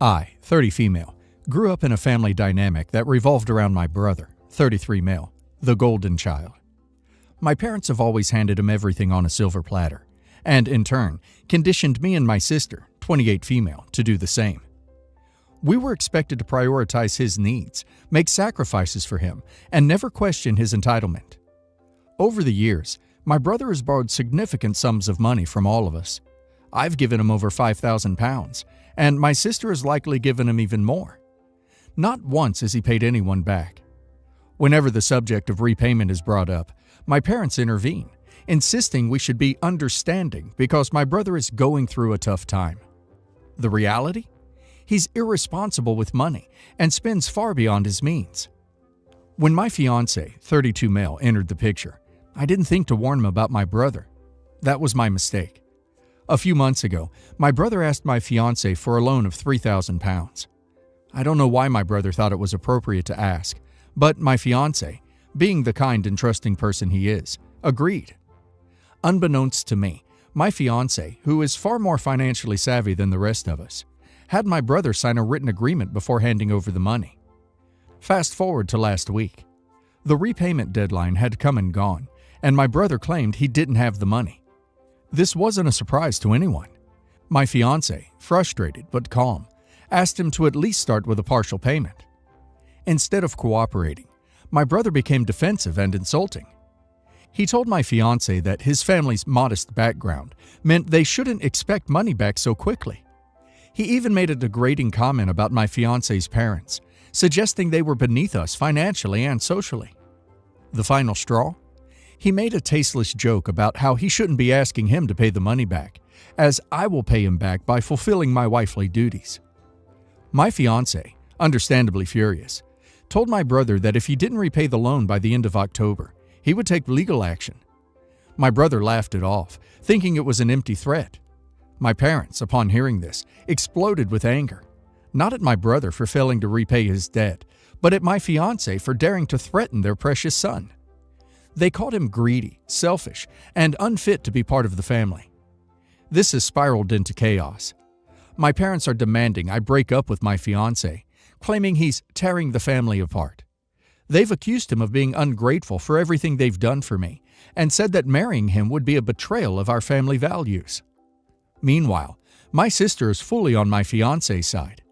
I, 30 female, grew up in a family dynamic that revolved around my brother, 33 male, the golden child. My parents have always handed him everything on a silver platter, and in turn, conditioned me and my sister, 28 female, to do the same. We were expected to prioritize his needs, make sacrifices for him, and never question his entitlement. Over the years, my brother has borrowed significant sums of money from all of us. I've given him over 5,000 pounds, and my sister has likely given him even more. Not once has he paid anyone back. Whenever the subject of repayment is brought up, my parents intervene, insisting we should be understanding because my brother is going through a tough time. The reality? He's irresponsible with money and spends far beyond his means. When my fiancé, 32 male, entered the picture, I didn't think to warn him about my brother. That was my mistake. A few months ago, my brother asked my fiancé for a loan of 3,000 pounds. I don't know why my brother thought it was appropriate to ask, but my fiancé, being the kind and trusting person he is, agreed. Unbeknownst to me, my fiancé, who is far more financially savvy than the rest of us, had my brother sign a written agreement before handing over the money. Fast forward to last week. The repayment deadline had come and gone, and my brother claimed he didn't have the money. This wasn't a surprise to anyone. My fiancé, frustrated but calm, asked him to at least start with a partial payment. Instead of cooperating, my brother became defensive and insulting. He told my fiancé that his family's modest background meant they shouldn't expect money back so quickly. He even made a degrading comment about my fiancé's parents, suggesting they were beneath us financially and socially. The final straw? He made a tasteless joke about how he shouldn't be asking him to pay the money back, as I will pay him back by fulfilling my wifely duties. My fiancé, understandably furious, told my brother that if he didn't repay the loan by the end of October, he would take legal action. My brother laughed it off, thinking it was an empty threat. My parents, upon hearing this, exploded with anger, not at my brother for failing to repay his debt, but at my fiancé for daring to threaten their precious son. They called him greedy, selfish, and unfit to be part of the family. This has spiraled into chaos. My parents are demanding I break up with my fiancé, claiming he's tearing the family apart. They've accused him of being ungrateful for everything they've done for me, and said that marrying him would be a betrayal of our family values. Meanwhile, my sister is fully on my fiancé's side.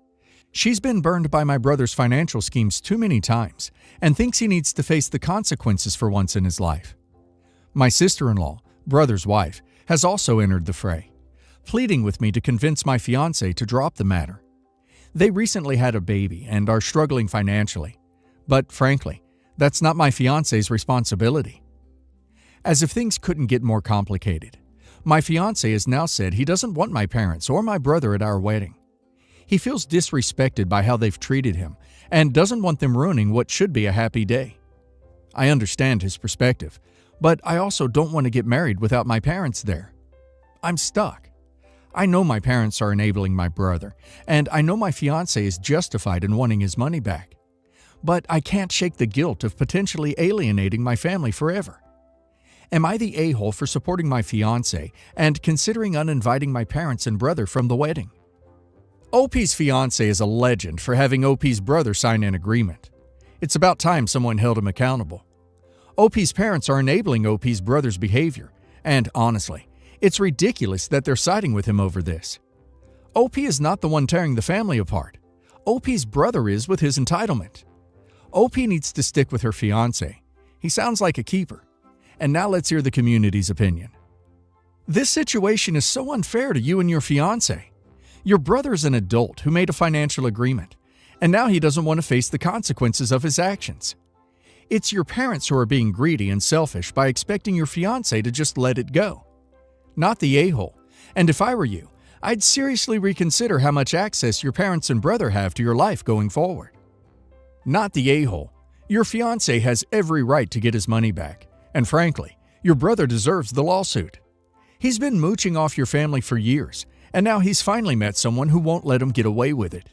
She's been burned by my brother's financial schemes too many times and thinks he needs to face the consequences for once in his life. My sister-in-law, brother's wife, has also entered the fray, pleading with me to convince my fiancé to drop the matter. They recently had a baby and are struggling financially, but frankly, that's not my fiancé's responsibility. As if things couldn't get more complicated, my fiancé has now said he doesn't want my parents or my brother at our wedding. He feels disrespected by how they've treated him and doesn't want them ruining what should be a happy day. I understand his perspective, but I also don't want to get married without my parents there. I'm stuck. I know my parents are enabling my brother, and I know my fiancé is justified in wanting his money back. But I can't shake the guilt of potentially alienating my family forever. Am I the a-hole for supporting my fiancé and considering uninviting my parents and brother from the wedding? OP's fiancé is a legend for having OP's brother sign an agreement. It's about time someone held him accountable. OP's parents are enabling OP's brother's behavior, and honestly, it's ridiculous that they're siding with him over this. OP is not the one tearing the family apart. OP's brother is with his entitlement. OP needs to stick with her fiancé. He sounds like a keeper. And now let's hear the community's opinion. This situation is so unfair to you and your fiancé. Your brother is an adult who made a financial agreement, and now he doesn't want to face the consequences of his actions. It's your parents who are being greedy and selfish by expecting your fiancé to just let it go. Not the a-hole, and if I were you, I'd seriously reconsider how much access your parents and brother have to your life going forward. Not the a-hole. Your fiancé has every right to get his money back, and frankly, your brother deserves the lawsuit. He's been mooching off your family for years, and now he's finally met someone who won't let him get away with it.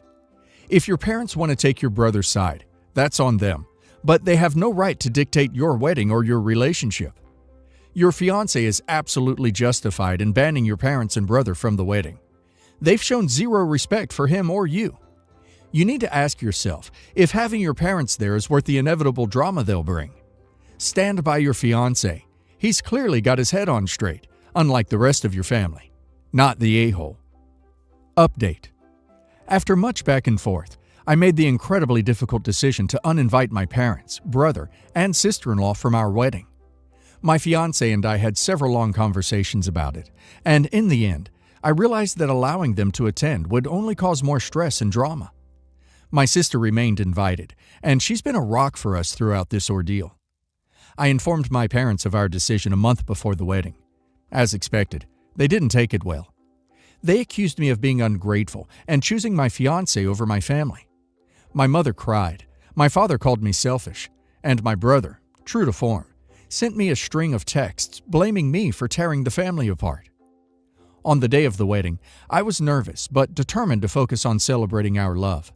If your parents want to take your brother's side, that's on them, but they have no right to dictate your wedding or your relationship. Your fiancé is absolutely justified in banning your parents and brother from the wedding. They've shown zero respect for him or you. You need to ask yourself if having your parents there is worth the inevitable drama they'll bring. Stand by your fiancé. He's clearly got his head on straight, unlike the rest of your family. Not the a-hole. Update. After much back and forth, I made the incredibly difficult decision to uninvite my parents, brother, and sister-in-law from our wedding. My fiancé and I had several long conversations about it, and in the end, I realized that allowing them to attend would only cause more stress and drama. My sister remained invited, and she's been a rock for us throughout this ordeal. I informed my parents of our decision a month before the wedding. As expected, they didn't take it well. They accused me of being ungrateful and choosing my fiancé over my family. My mother cried, my father called me selfish, and my brother, true to form, sent me a string of texts blaming me for tearing the family apart. On the day of the wedding, I was nervous but determined to focus on celebrating our love.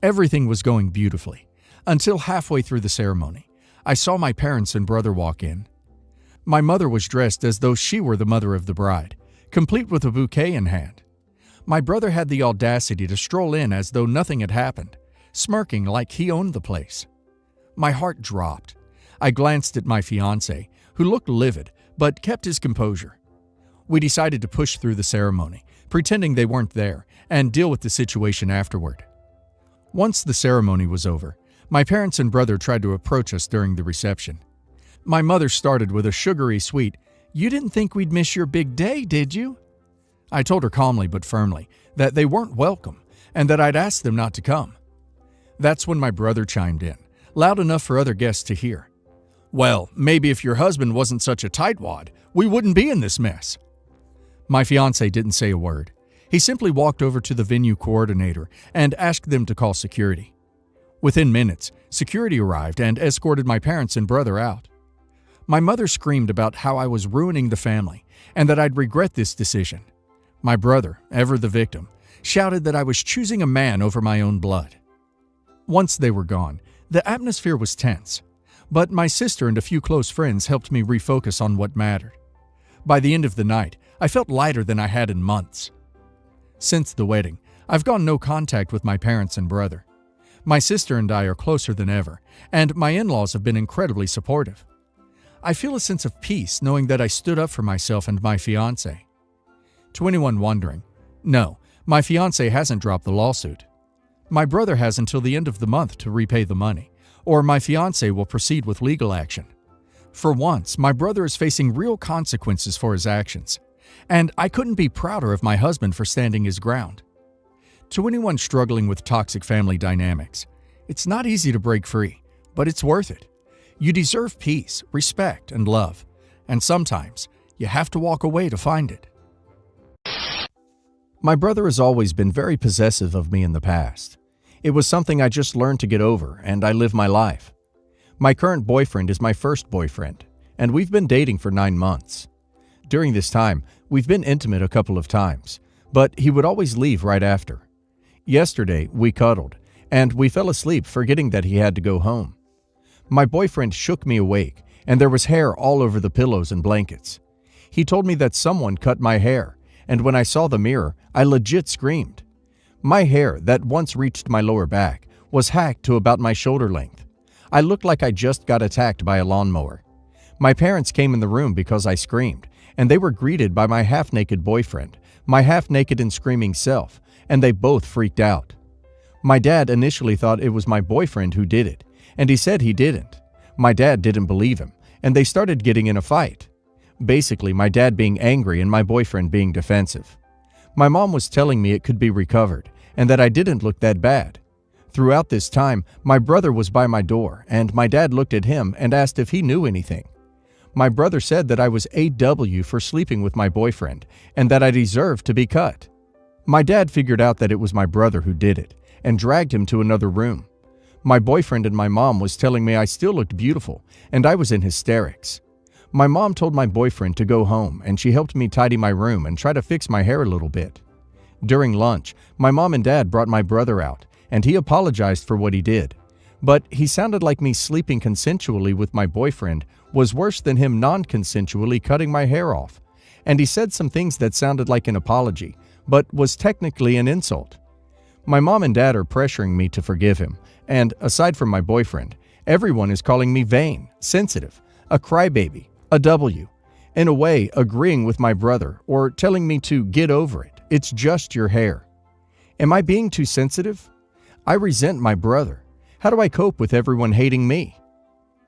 Everything was going beautifully, until halfway through the ceremony, I saw my parents and brother walk in. My mother was dressed as though she were the mother of the bride, complete with a bouquet in hand. My brother had the audacity to stroll in as though nothing had happened, smirking like he owned the place. My heart dropped. I glanced at my fiancé, who looked livid but kept his composure. We decided to push through the ceremony, pretending they weren't there, and deal with the situation afterward. Once the ceremony was over, my parents and brother tried to approach us during the reception. My mother started with a sugary sweet, "You didn't think we'd miss your big day, did you?" I told her calmly but firmly that they weren't welcome and that I'd asked them not to come. That's when my brother chimed in, loud enough for other guests to hear. "Well, maybe if your husband wasn't such a tightwad, we wouldn't be in this mess." My fiancé didn't say a word. He simply walked over to the venue coordinator and asked them to call security. Within minutes, security arrived and escorted my parents and brother out. My mother screamed about how I was ruining the family and that I'd regret this decision. My brother, ever the victim, shouted that I was choosing a man over my own blood. Once they were gone, the atmosphere was tense, but my sister and a few close friends helped me refocus on what mattered. By the end of the night, I felt lighter than I had in months. Since the wedding, I've gone no contact with my parents and brother. My sister and I are closer than ever, and my in-laws have been incredibly supportive. I feel a sense of peace knowing that I stood up for myself and my fiancé. To anyone wondering, no, my fiancé hasn't dropped the lawsuit. My brother has until the end of the month to repay the money, or my fiancé will proceed with legal action. For once, my brother is facing real consequences for his actions, and I couldn't be prouder of my husband for standing his ground. To anyone struggling with toxic family dynamics, it's not easy to break free, but it's worth it. You deserve peace, respect, and love, and sometimes you have to walk away to find it. My brother has always been very possessive of me in the past. It was something I just learned to get over, and I live my life. My current boyfriend is my first boyfriend, and we've been dating for 9 months. During this time, we've been intimate a couple of times, but he would always leave right after. Yesterday, we cuddled, and we fell asleep forgetting that he had to go home. My boyfriend shook me awake, and there was hair all over the pillows and blankets. He told me that someone cut my hair, and when I saw the mirror, I legit screamed. My hair, that once reached my lower back, was hacked to about my shoulder length. I looked like I just got attacked by a lawnmower. My parents came in the room because I screamed, and they were greeted by my half-naked boyfriend, my half-naked and screaming self, and they both freaked out. My dad initially thought it was my boyfriend who did it, and he said he didn't. My dad didn't believe him, and they started getting in a fight. Basically, my dad being angry and my boyfriend being defensive. My mom was telling me it could be recovered, and that I didn't look that bad. Throughout this time, my brother was by my door, and my dad looked at him and asked if he knew anything. My brother said that I was AW for sleeping with my boyfriend, and that I deserved to be cut. My dad figured out that it was my brother who did it, and dragged him to another room. My boyfriend and my mom was telling me I still looked beautiful, and I was in hysterics. My mom told my boyfriend to go home, and she helped me tidy my room and try to fix my hair a little bit. During lunch, my mom and dad brought my brother out, and he apologized for what he did. But he sounded like me sleeping consensually with my boyfriend was worse than him non-consensually cutting my hair off, and he said some things that sounded like an apology, but was technically an insult. My mom and dad are pressuring me to forgive him, and aside from my boyfriend, everyone is calling me vain, sensitive, a crybaby, a W. In a way, agreeing with my brother or telling me to get over it. It's just your hair. Am I being too sensitive? I resent my brother. How do I cope with everyone hating me?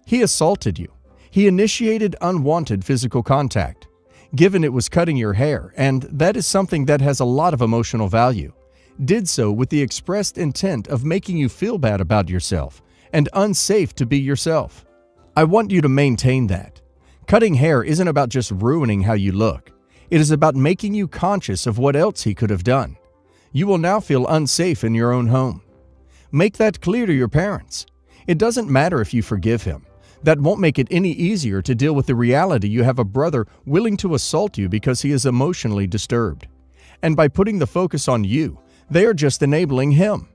He assaulted you. He initiated unwanted physical contact. Given it was cutting your hair, and that is something that has a lot of emotional value, did so with the expressed intent of making you feel bad about yourself and unsafe to be yourself. I want you to maintain that. Cutting hair isn't about just ruining how you look. It is about making you conscious of what else he could have done. You will now feel unsafe in your own home. Make that clear to your parents. It doesn't matter if you forgive him. That won't make it any easier to deal with the reality you have a brother willing to assault you because he is emotionally disturbed. And by putting the focus on you, they are just enabling him.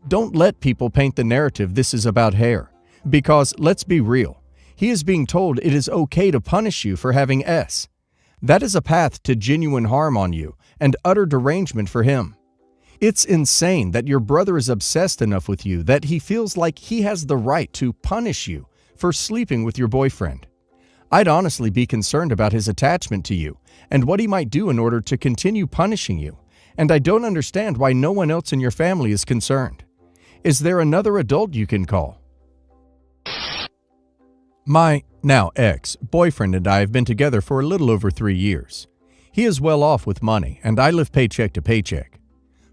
Don't let people paint the narrative this is about hair. Because, let's be real, he is being told it is okay to punish you for having S. That is a path to genuine harm on you and utter derangement for him. It's insane that your brother is obsessed enough with you that he feels like he has the right to punish you for sleeping with your boyfriend. I'd honestly be concerned about his attachment to you and what he might do in order to continue punishing you, and I don't understand why no one else in your family is concerned. Is there another adult you can call? My now ex-boyfriend and I have been together for a little over 3 years. He is well off with money, and I live paycheck to paycheck.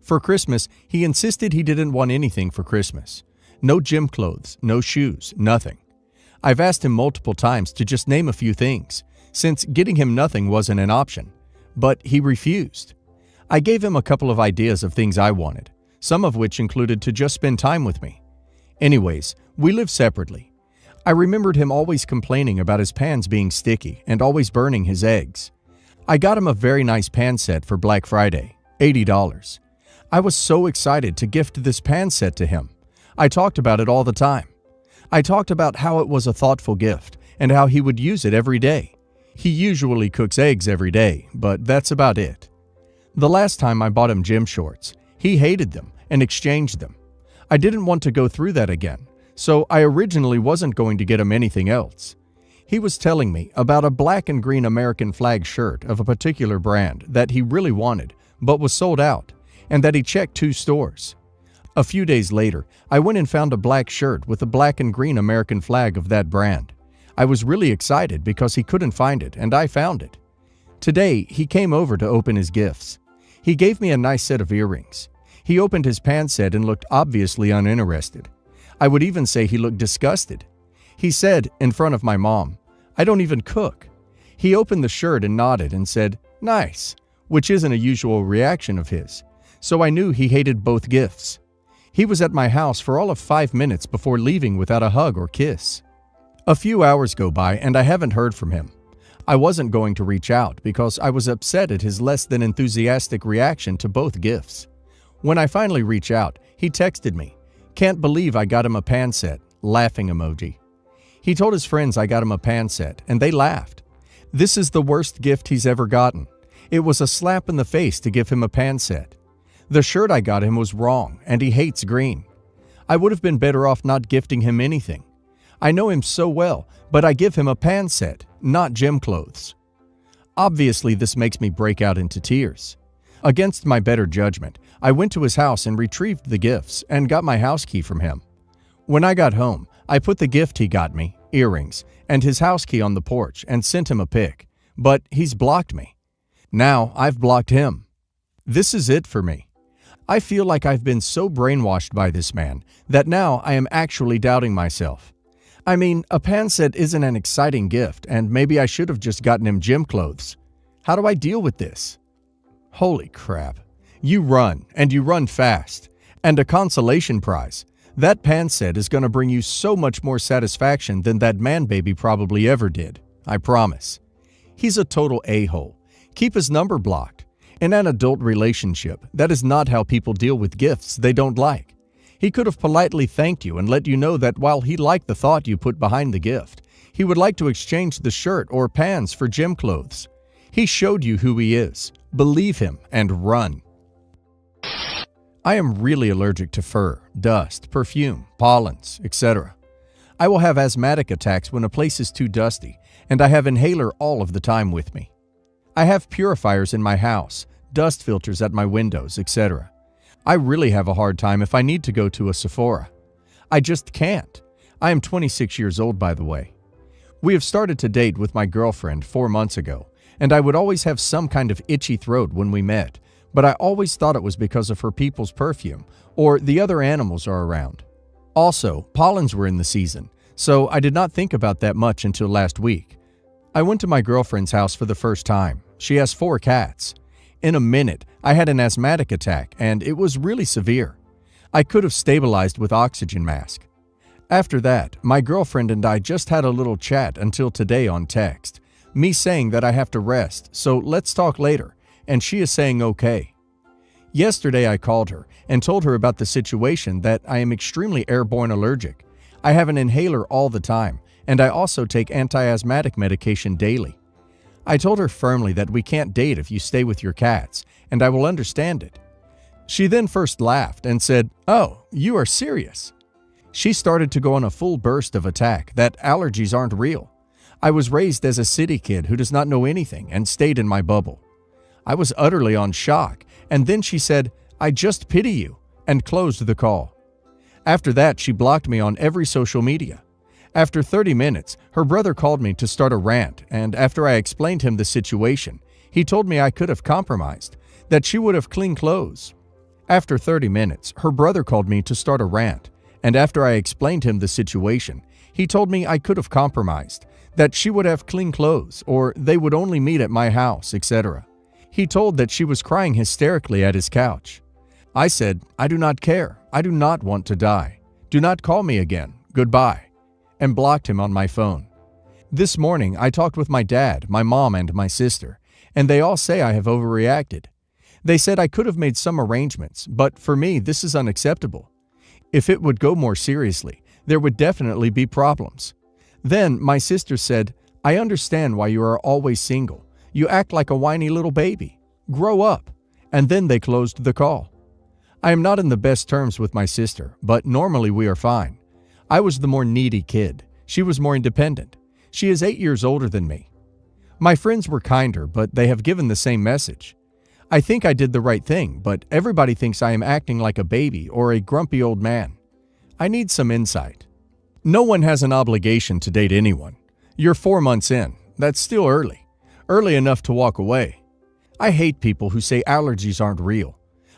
For Christmas, he insisted he didn't want anything for Christmas. No gym clothes, no shoes, nothing. I've asked him multiple times to just name a few things, since getting him nothing wasn't an option. But he refused. I gave him a couple of ideas of things I wanted, some of which included to just spend time with me. Anyways, we live separately. I remembered him always complaining about his pans being sticky and always burning his eggs. I got him a very nice pan set for Black Friday, $80. I was so excited to gift this pan set to him. I talked about it all the time. I talked about how it was a thoughtful gift and how he would use it every day. He usually cooks eggs every day, but that's about it. The last time I bought him gym shorts, he hated them and exchanged them. I didn't want to go through that again, so I originally wasn't going to get him anything else. He was telling me about a black and green American flag shirt of a particular brand that he really wanted, but was sold out, and that he checked 2 stores. A few days later, I went and found a black shirt with a black and green American flag of that brand. I was really excited because he couldn't find it, and I found it. Today, he came over to open his gifts. He gave me a nice set of earrings. He opened his pan set and looked obviously uninterested. I would even say he looked disgusted. He said, in front of my mom, "I don't even cook." He opened the shirt and nodded and said, "Nice," which isn't a usual reaction of his. So I knew he hated both gifts. He was at my house for all of 5 minutes before leaving without a hug or kiss. A few hours go by and I haven't heard from him. I wasn't going to reach out because I was upset at his less than enthusiastic reaction to both gifts. When I finally reach out, he texted me, "Can't believe I got him a pan set," laughing emoji. He told his friends I got him a pan set, and they laughed. This is the worst gift he's ever gotten. It was a slap in the face to give him a pan set. The shirt I got him was wrong, and he hates green. I would have been better off not gifting him anything. I know him so well, but I give him a pan set, not gym clothes. Obviously, this makes me break out into tears. Against my better judgment, I went to his house and retrieved the gifts and got my house key from him. When I got home, I put the gift he got me, earrings, and his house key on the porch and sent him a pic, but he's blocked me. Now I've blocked him. This is it for me. I feel like I've been so brainwashed by this man that now I am actually doubting myself. I mean, a pan set isn't an exciting gift, and maybe I should have just gotten him gym clothes. How do I deal with this? Holy crap. You run, and you run fast. And a consolation prize. That pan set is going to bring you so much more satisfaction than that man baby probably ever did. I promise. He's a total a-hole. Keep his number blocked. In an adult relationship, that is not how people deal with gifts they don't like. He could have politely thanked you and let you know that while he liked the thought you put behind the gift, he would like to exchange the shirt or pants for gym clothes. He showed you who he is. Believe him and run. I am really allergic to fur, dust, perfume, pollens, etc. I will have asthmatic attacks when a place is too dusty, and I have inhaler all of the time with me. I have purifiers in my house, dust filters at my windows, etc. I really have a hard time if I need to go to a Sephora. I just can't. I am 26 years old, by the way. We have started to date with my girlfriend 4 months ago, and I would always have some kind of itchy throat when we met, but I always thought it was because of her people's perfume or the other animals are around. Also, pollens were in the season, so I did not think about that much until last week. I went to my girlfriend's house for the first time. She has 4 cats. In a minute, I had an asthmatic attack, and it was really severe. I could have stabilized with oxygen mask. After that, my girlfriend and I just had a little chat until today on text, me saying that I have to rest, so let's talk later, and she is saying okay. Yesterday I called her and told her about the situation, that I am extremely airborne allergic. I have an inhaler all the time, and I also take anti-asthmatic medication daily. I told her firmly that we can't date if you stay with your cats, and I will understand it. She then first laughed and said, "Oh, you are serious." She started to go on a full burst of attack that allergies aren't real. I was raised as a city kid who does not know anything and stayed in my bubble. I was utterly on shock, and then she said, "I just pity you," and closed the call. After that, she blocked me on every social media. After 30 minutes, her brother called me to start a rant, and after I explained him the situation, he told me I could have compromised, that she would have clean clothes. After 30 minutes, her brother called me to start a rant, and after I explained him the situation, he told me I could have compromised, that she would have clean clothes, or they would only meet at my house, etc. He told that she was crying hysterically at his couch. I said, "I do not care. I do not want to die. Do not call me again. Goodbye," and blocked him on my phone. This morning, I talked with my dad, my mom, and my sister, and they all say I have overreacted. They said I could have made some arrangements, but for me, this is unacceptable. If it would go more seriously, there would definitely be problems. Then my sister said, "I understand why you are always single. You act like a whiny little baby. Grow up." And then they closed the call. I am not in the best terms with my sister, but normally we are fine. I was the more needy kid. She was more independent. She is 8 years older than me. My friends were kinder, but they have given the same message. I think I did the right thing, but everybody thinks I am acting like a baby or a grumpy old man. I need some insight. No one has an obligation to date anyone. You're 4 months in. That's still early. Early enough to walk away. I hate people who say allergies aren't real.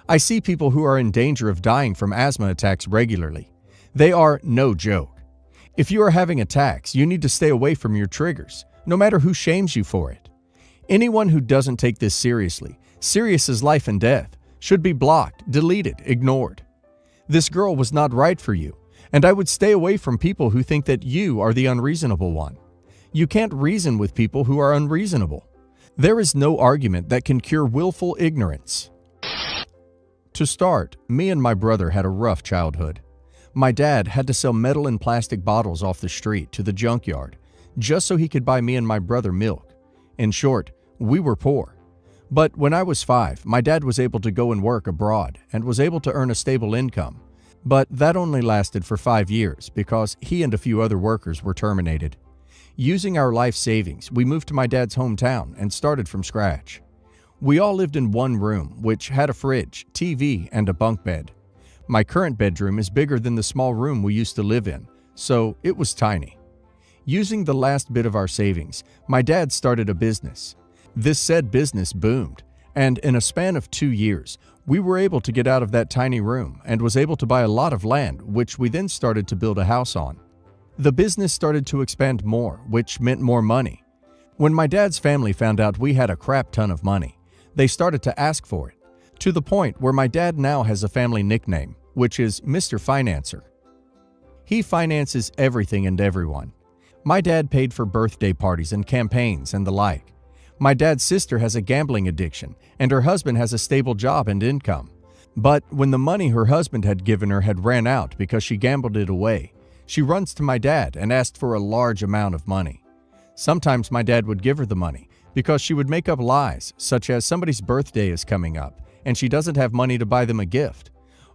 I see people who are in danger of dying from asthma attacks regularly. They are no joke. If you are having attacks, you need to stay away from your triggers, no matter who shames you for it. Anyone who doesn't take this seriously, serious as life and death, should be blocked, deleted, ignored. This girl was not right for you, and I would stay away from people who think that you are the unreasonable one. You can't reason with people who are unreasonable. There is no argument that can cure willful ignorance. To start, me and my brother had a rough childhood. My dad had to sell metal and plastic bottles off the street to the junkyard just so he could buy me and my brother milk. In short, we were poor. But when I was 5, my dad was able to go and work abroad and was able to earn a stable income. But that only lasted for 5 years because he and a few other workers were terminated. Using our life savings, we moved to my dad's hometown and started from scratch. We all lived in one room, which had a fridge, TV, and a bunk bed. My current bedroom is bigger than the small room we used to live in, so it was tiny. Using the last bit of our savings, my dad started a business. This said business boomed, and in a span of 2 years, we were able to get out of that tiny room and was able to buy a lot of land, which we then started to build a house on. The business started to expand more, which meant more money. When my dad's family found out we had a crap ton of money, they started to ask for it, to the point where my dad now has a family nickname, which is Mr. Financer. He finances everything and everyone. My dad paid for birthday parties and campaigns and the like. My dad's sister has a gambling addiction, and her husband has a stable job and income. But when the money her husband had given her had ran out because she gambled it away, she runs to my dad and asked for a large amount of money. Sometimes my dad would give her the money because she would make up lies, such as somebody's birthday is coming up and she doesn't have money to buy them a gift,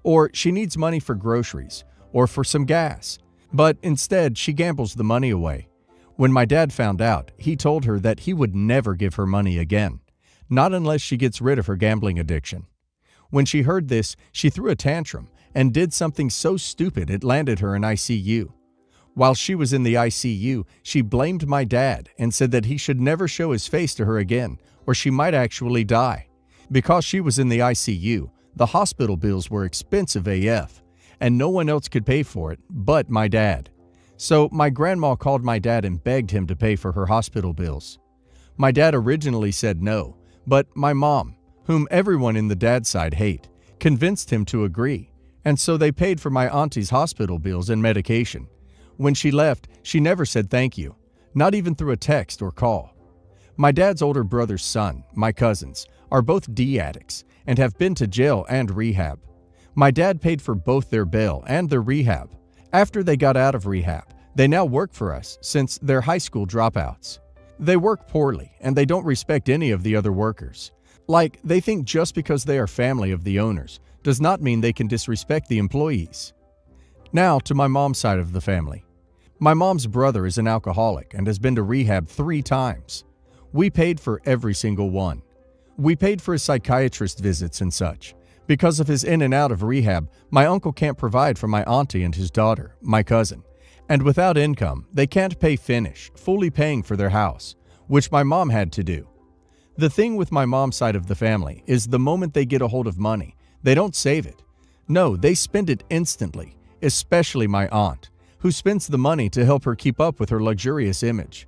or she needs money for groceries or for some gas. But instead, she gambles the money away. When my dad found out, he told her that he would never give her money again, not unless she gets rid of her gambling addiction. When she heard this, she threw a tantrum and did something so stupid it landed her in ICU. While she was in the ICU, she blamed my dad and said that he should never show his face to her again, or she might actually die. Because she was in the ICU, the hospital bills were expensive AF, and no one else could pay for it but my dad. So my grandma called my dad and begged him to pay for her hospital bills. My dad originally said no, but my mom, whom everyone in the dad side hate, convinced him to agree, and so they paid for my auntie's hospital bills and medication. When she left, she never said thank you, not even through a text or call. My dad's older brother's son, my cousins, are both D addicts and have been to jail and rehab. My dad paid for both their bail and their rehab. After they got out of rehab, they now work for us since they're high school dropouts. They work poorly and they don't respect any of the other workers. Like, they think just because they are family of the owners does not mean they can disrespect the employees. Now to my mom's side of the family. My mom's brother is an alcoholic and has been to rehab 3 times. We paid for every single one. We paid for his psychiatrist visits and such. Because of his in and out of rehab, my uncle can't provide for my auntie and his daughter, my cousin. And without income, they can't pay finish, fully paying for their house, which my mom had to do. The thing with my mom's side of the family is the moment they get a hold of money, they don't save it. No, they spend it instantly, especially my aunt, who spends the money to help her keep up with her luxurious image.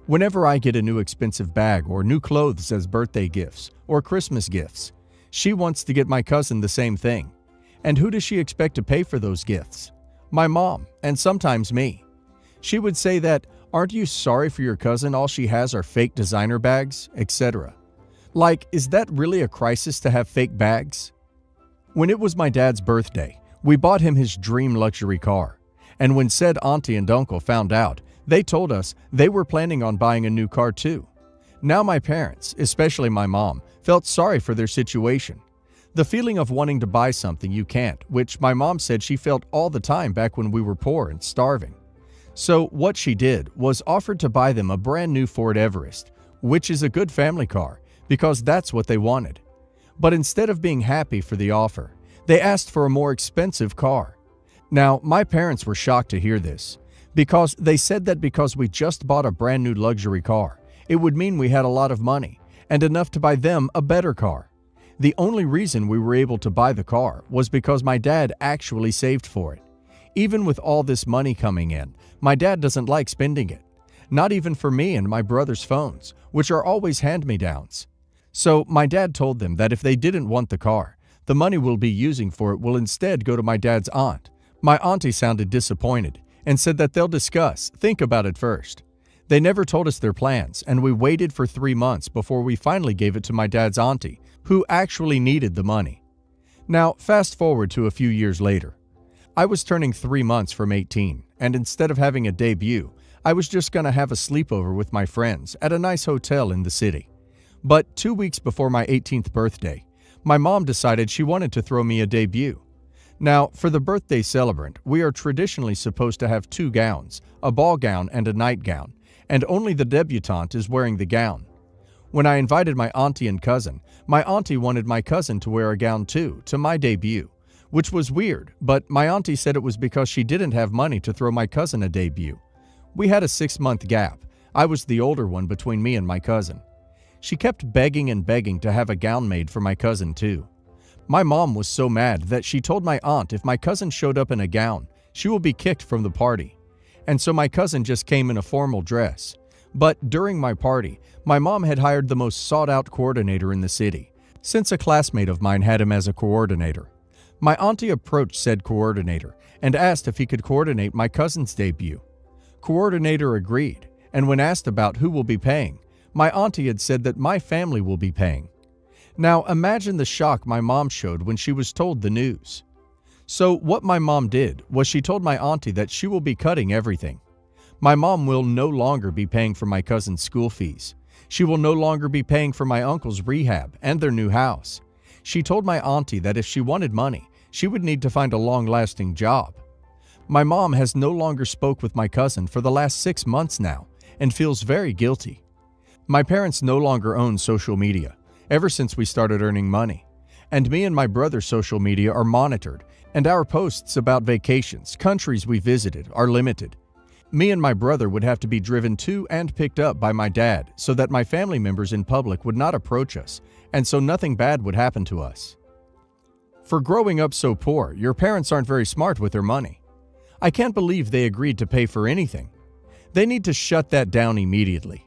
Whenever I get a new expensive bag or new clothes as birthday gifts or Christmas gifts, she wants to get my cousin the same thing. And who does she expect to pay for those gifts? My mom, and sometimes me. She would say that, "Aren't you sorry for your cousin? All she has are fake designer bags," etc. Like, is that really a crisis to have fake bags? When it was my dad's birthday, we bought him his dream luxury car. And when said auntie and uncle found out, they told us they were planning on buying a new car too. Now my parents, especially my mom, felt sorry for their situation. The feeling of wanting to buy something you can't, which my mom said she felt all the time back when we were poor and starving. So what she did was offered to buy them a brand new Ford Everest, which is a good family car, because that's what they wanted. But instead of being happy for the offer, they asked for a more expensive car. Now, my parents were shocked to hear this, because they said that because we just bought a brand new luxury car, it would mean we had a lot of money and enough to buy them a better car. The only reason we were able to buy the car was because my dad actually saved for it. Even with all this money coming in, my dad doesn't like spending it. Not even for me and my brother's phones, which are always hand-me-downs. So my dad told them that if they didn't want the car, the money we'll be using for it will instead go to my dad's aunt. My auntie sounded disappointed and said that they'll think about it first. They never told us their plans, and we waited for 3 months before we finally gave it to my dad's auntie, who actually needed the money. Now, fast forward to a few years later. I was turning 3 months from 18, and instead of having a debut, I was just going to have a sleepover with my friends at a nice hotel in the city. But 2 weeks before my 18th birthday, my mom decided she wanted to throw me a debut. Now, for the birthday celebrant, we are traditionally supposed to have 2 gowns, a ball gown and a nightgown, and only the debutante is wearing the gown. When I invited my auntie and cousin, my auntie wanted my cousin to wear a gown too, to my debut, which was weird, but my auntie said it was because she didn't have money to throw my cousin a debut. We had a 6-month gap. I was the older one between me and my cousin. She kept begging and begging to have a gown made for my cousin too. My mom was so mad that she told my aunt if my cousin showed up in a gown, she will be kicked from the party. And so my cousin just came in a formal dress. But during my party, my mom had hired the most sought-out coordinator in the city, since a classmate of mine had him as a coordinator. My auntie approached said coordinator and asked if he could coordinate my cousin's debut. Coordinator agreed, and when asked about who will be paying, my auntie had said that my family will be paying. Now imagine the shock my mom showed when she was told the news. So what my mom did was she told my auntie that she will be cutting everything. My mom will no longer be paying for my cousin's school fees. She will no longer be paying for my uncle's rehab and their new house. She told my auntie that if she wanted money, she would need to find a long-lasting job. My mom has no longer spoke with my cousin for the last 6 months now and feels very guilty. My parents no longer own social media, ever since we started earning money. And me and my brother's social media are monitored, and our posts about vacations, countries we visited, are limited. Me and my brother would have to be driven to and picked up by my dad so that my family members in public would not approach us, and so nothing bad would happen to us. For growing up so poor, your parents aren't very smart with their money. I can't believe they agreed to pay for anything. They need to shut that down immediately.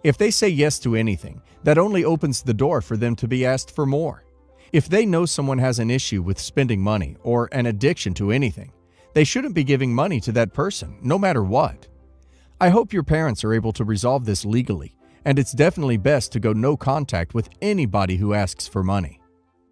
If they say yes to anything, that only opens the door for them to be asked for more. If they know someone has an issue with spending money or an addiction to anything, they shouldn't be giving money to that person, no matter what. I hope your parents are able to resolve this legally, and it's definitely best to go no contact with anybody who asks for money.